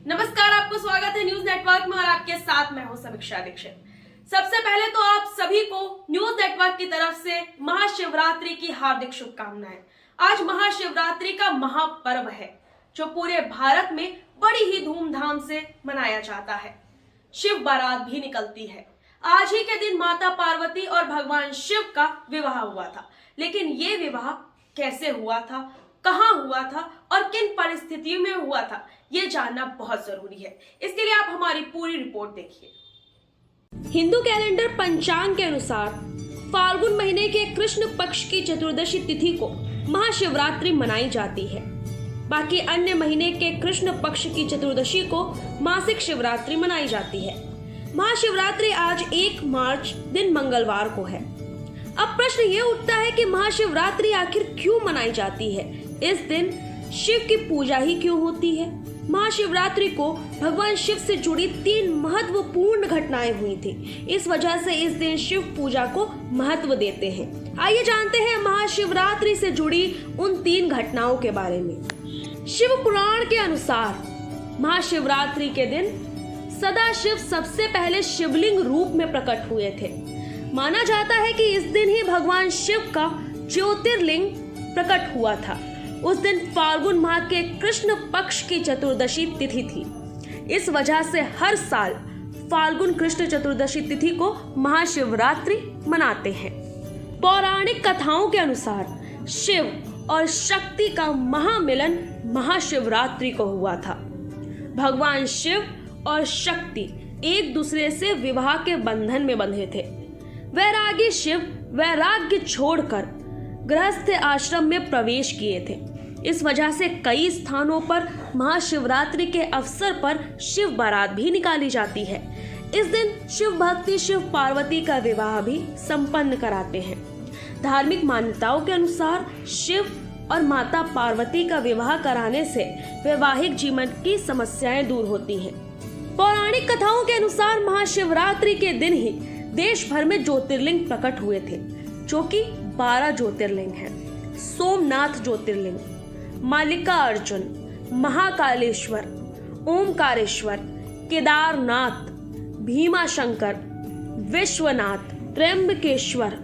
नमस्कार, आपको स्वागत है न्यूज नेटवर्क में और आपके साथ मैं हूं समीक्षा दीक्षित। सबसे पहले तो आप सभी को न्यूज नेटवर्क की तरफ से महाशिवरात्रि की हार्दिक शुभकामनाएं। आज महाशिवरात्रि का महापर्व है जो पूरे भारत में बड़ी ही धूमधाम से मनाया जाता है। शिव बारात भी निकलती है। आज ही के दिन माता पार्वती और भगवान शिव का विवाह हुआ था, लेकिन ये विवाह कैसे हुआ था, कहाँ हुआ था और किन परिस्थितियों में हुआ था, ये जानना बहुत जरूरी है। इसके लिए आप हमारी पूरी रिपोर्ट देखिए। हिंदू कैलेंडर पंचांग के अनुसार फाल्गुन महीने के कृष्ण पक्ष की चतुर्दशी तिथि को महाशिवरात्रि मनाई जाती है। बाकी अन्य महीने के कृष्ण पक्ष की चतुर्दशी को मासिक शिवरात्रि मनाई जाती है। महाशिवरात्रि आज 1 मार्च दिन मंगलवार को है। अब प्रश्न ये उठता है कि महाशिवरात्रि आखिर क्यों मनाई जाती है? इस दिन शिव की पूजा ही क्यों होती है? महाशिवरात्रि को भगवान शिव से जुड़ी 3 महत्वपूर्ण घटनाएं हुई थी। इस वजह से इस दिन शिव पूजा को महत्व देते हैं। आइए जानते हैं महाशिवरात्रि से जुड़ी उन 3 घटनाओं के बारे में। शिव पुराण के अनुसार महाशिवरात्रि के दिन सदाशिव सबसे पहले शिवलिंग रूप में प्रकट हुए थे। माना जाता है कि इस दिन ही भगवान शिव का ज्योतिर्लिंग प्रकट हुआ था। उस दिन फाल्गुन माह के कृष्ण पक्ष की चतुर्दशी तिथि थी। इस वजह से हर साल फाल्गुन कृष्ण चतुर्दशी तिथि को महाशिवरात्रि मनाते हैं। पौराणिक कथाओं के अनुसार शिव और शक्ति का महामिलन महाशिवरात्रि को हुआ था। भगवान शिव और शक्ति एक दूसरे से विवाह के बंधन में बंधे थे। वैरागी शिव वैराग्य छोड़कर गृहस्थ आश्रम में प्रवेश किए थे। इस वजह से कई स्थानों पर महाशिवरात्रि के अवसर पर शिव बारात भी निकाली जाती है। इस दिन शिव भक्ति शिव पार्वती का विवाह भी संपन्न कराते हैं। धार्मिक मान्यताओं के अनुसार शिव और माता पार्वती का विवाह कराने से वैवाहिक जीवन की समस्याएं दूर होती हैं। पौराणिक कथाओं के अनुसार महाशिवरात्रि के दिन ही देश भर में ज्योतिर्लिंग प्रकट हुए थे, जो कि 12 ज्योतिर्लिंग हैं। सोमनाथ ज्योतिर्लिंग, मल्लिकार्जुन, महाकालेश्वर, ओमकारेश्वर, केदारनाथ, भीमाशंकर, विश्वनाथ, त्र्यंबकेश्वर,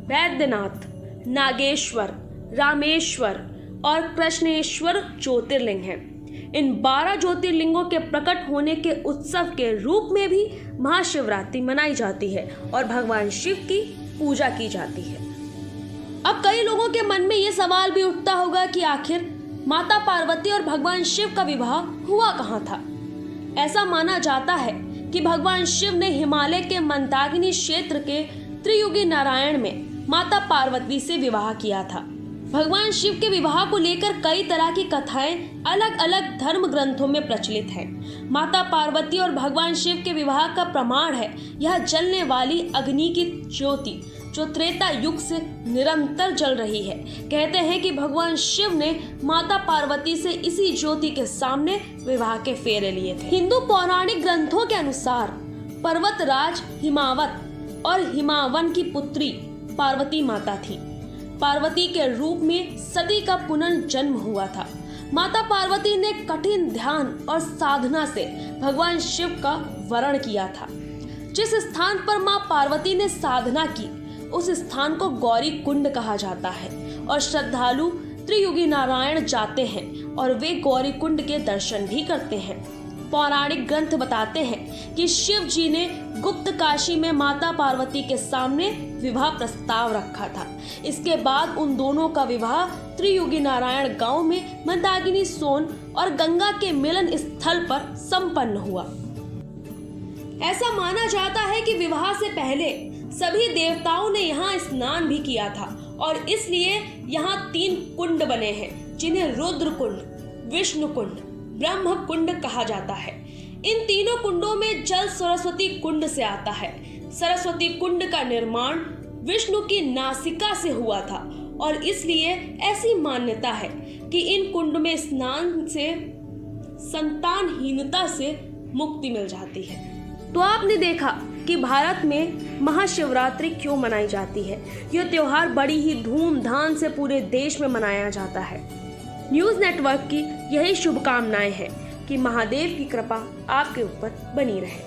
वैद्यनाथ, नागेश्वर, रामेश्वर और कृष्णेश्वर ज्योतिर्लिंग हैं। इन 12 ज्योतिर्लिंगों के प्रकट होने के उत्सव के रूप में भी महाशिवरात्रि मनाई जाती है और भगवान शिव की पूजा की जाती है। अब कई लोगों के मन में ये सवाल भी उठता होगा कि आखिर माता पार्वती और भगवान शिव का विवाह हुआ कहाँ था? ऐसा माना जाता है कि भगवान शिव ने हिमालय के मंदाकिनी क्षेत्र के त्रियुगी नारायण में माता पार्वती से विवाह किया था। भगवान शिव के विवाह को लेकर कई तरह की कथाएं अलग अलग धर्म ग्रंथों में प्रचलित हैं। माता पार्वती और भगवान शिव के विवाह का प्रमाण है यह जलने वाली अग्नि की ज्योति जो त्रेता युग से निरंतर जल रही है। कहते हैं कि भगवान शिव ने माता पार्वती से इसी ज्योति के सामने विवाह के फेरे लिए थे। हिंदू पौराणिक ग्रंथों के अनुसार पर्वतराज हिमावत और हिमावन की पुत्री पार्वती माता थी। पार्वती के रूप में सती का पुनर्जन्म हुआ था। माता पार्वती ने कठिन ध्यान और साधना से भगवान शिव का वरण किया था। जिस स्थान पर मां पार्वती ने साधना की उस स्थान को गौरी कुंड कहा जाता है और श्रद्धालु त्रियुगी नारायण जाते हैं और वे गौरी कुंड के दर्शन भी करते हैं। पौराणिक ग्रंथ बताते हैं कि शिव जी ने गुप्त काशी में माता पार्वती के सामने विवाह प्रस्ताव रखा था। इसके बाद उन दोनों का विवाह त्रियुगी नारायण गांव में मंदाकिनी सोन और गंगा के मिलन स्थल पर संपन्न हुआ। ऐसा माना जाता है कि विवाह से पहले सभी देवताओं ने यहाँ स्नान भी किया था और इसलिए यहाँ 3 कुंड बने हैं, जिन्हें रुद्र कुंड, विष्णु कुंड, ब्रह्म कुंड कहा जाता है। इन तीनों कुंडों में जल सरस्वती कुंड से आता है। सरस्वती कुंड का निर्माण विष्णु की नासिका से हुआ था और इसलिए ऐसी मान्यता है कि इन कुंड में स्नान से संतानहीनता से मुक्ति मिल जाती है। तो आपने देखा कि भारत में महाशिवरात्रि क्यों मनाई जाती है। यह त्योहार बड़ी ही धूमधाम से पूरे देश में मनाया जाता है। न्यूज नेटवर्क की यही शुभकामनाएं हैं कि महादेव की कृपा आपके ऊपर बनी रहे।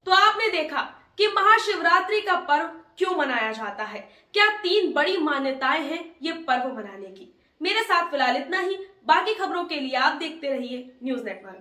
तो आपने देखा कि महाशिवरात्रि का पर्व क्यों मनाया जाता है, क्या 3 बड़ी मान्यताएं हैं ये पर्व मनाने की। मेरे साथ फिलहाल इतना ही। बाकी खबरों के लिए आप देखते रहिए न्यूज नेटवर्क।